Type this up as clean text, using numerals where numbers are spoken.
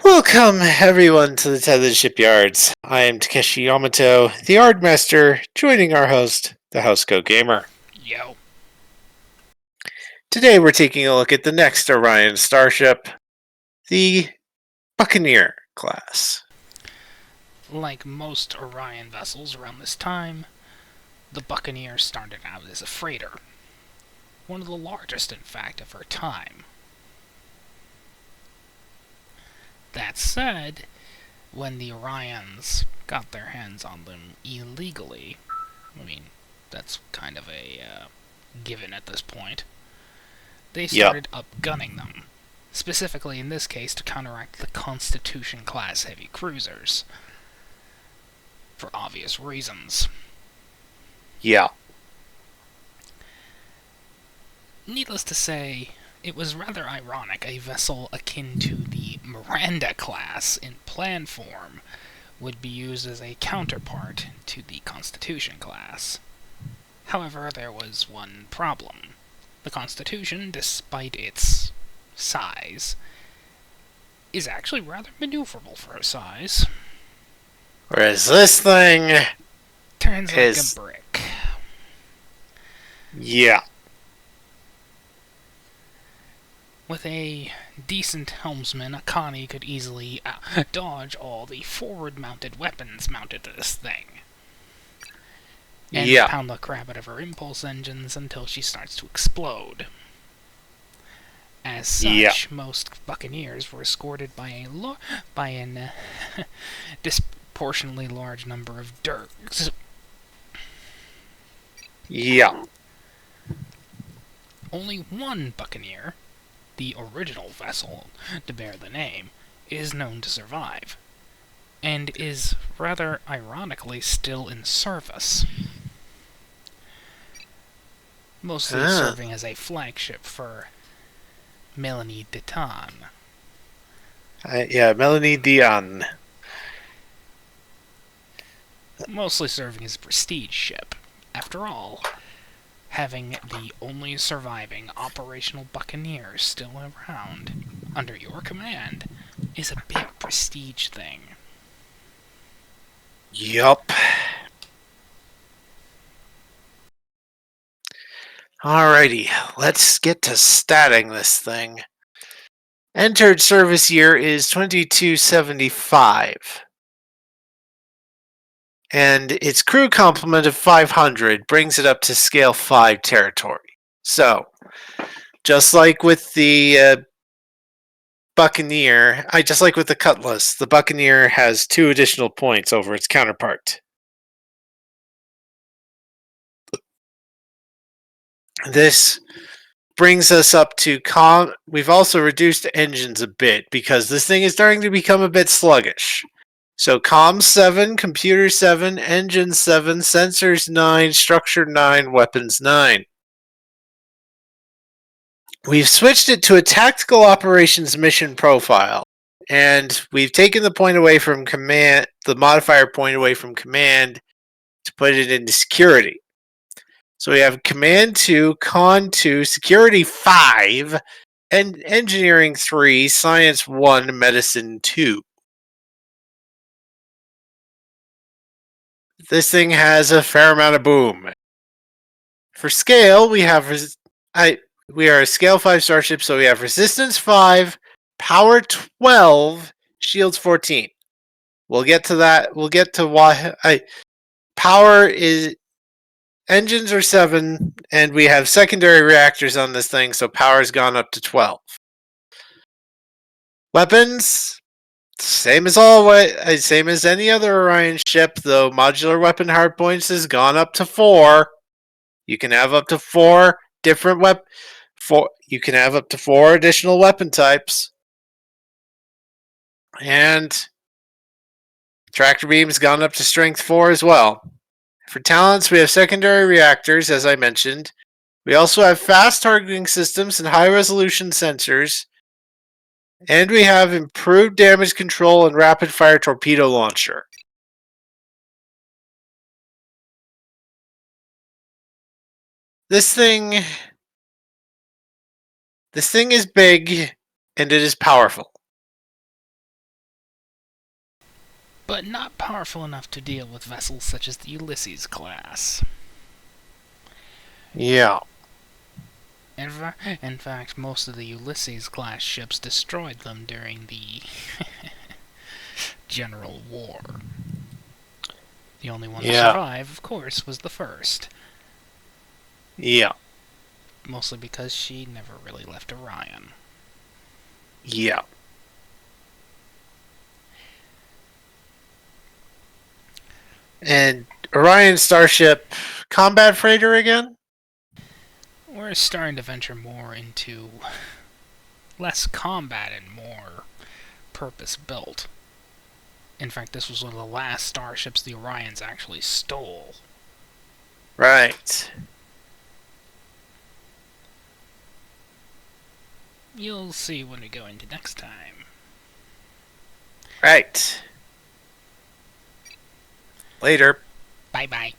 Welcome, everyone, to the Tethys Shipyards. I am Takeshi Yamato, the Yard Master, joining our host, the Housecoat Gamer. Yo. Today, we're taking a look at the next Orion starship, the Buccaneer-Class. Like most Orion vessels around this time, the Buccaneer started out as a freighter. One of the largest, in fact, of her time. That said, when the Orions got their hands on them illegally, that's kind of a given at this point, they started upgunning them. Specifically, in this case, to counteract the Constitution-class heavy cruisers. For obvious reasons. Yeah. Needless to say, it was rather ironic a vessel akin to the Miranda-Class in plan form would be used as a counterpart to the Constitution-Class. However, there was one problem. The Constitution, despite its size, is actually rather maneuverable for her size. Whereas this thing turns like a brick. Yeah. With a decent helmsman, Akane could easily dodge all the forward-mounted weapons mounted to this thing. And pound the crap out of her impulse engines until she starts to explode. As such, most Buccaneers were escorted by an disproportionately large number of dirks. Yeah. Only one Buccaneer, the original vessel to bear the name, is known to survive, and is rather ironically still in service. Mostly serving as a flagship for Melanie Detan. Melanie Dion. Mostly serving as a prestige ship. After all, having the only surviving operational Buccaneer still around under your command is a big prestige thing. Yup. Alrighty, let's get to statting this thing. Entered service year is 2275. And its crew complement of 500 brings it up to scale 5 territory. So, just like with the Buccaneer, just like with the Cutlass, the Buccaneer has 2 additional points over its counterpart. This brings us up to we've also reduced engines a bit because this thing is starting to become a bit sluggish. So comms 7, computer 7, engine 7, sensors 9, structure 9, weapons 9. We've switched it to a tactical operations mission profile, and we've taken the point away from command, the modifier point away from command, to put it into security. So we have command 2, con 2, security 5, and engineering 3, science 1, medicine 2. This thing has a fair amount of boom. For scale, we have we are a scale 5 starship, so we have resistance 5, power 12, shields 14. We'll get to that. We'll get to why. Power is engines are 7, and we have secondary reactors on this thing, so power's gone up to 12. Weapons, same as always, same as any other Orion ship, though modular weapon hardpoints has gone up to 4. You can have up to 4 different you can have up to 4 additional weapon types. And tractor beam's gone up to strength 4 as well. For talents, we have secondary reactors, as I mentioned. We also have fast targeting systems and high resolution sensors. And we have improved damage control and rapid fire torpedo launcher. This thing is big and it is powerful. but not powerful enough to deal with vessels such as the Ulysses-Class. Yeah. In fact, most of the Ulysses-Class ships destroyed them during the General War. The only one to survive, of course, was the first. Yeah. Mostly because she never really left Orion. Yeah. And Orion Starship combat freighter again? We're starting to venture more into less combat and more purpose-built. In fact, this was one of the last starships the Orions actually stole. Right. You'll see when we go into next time. Right. Later. Bye-bye.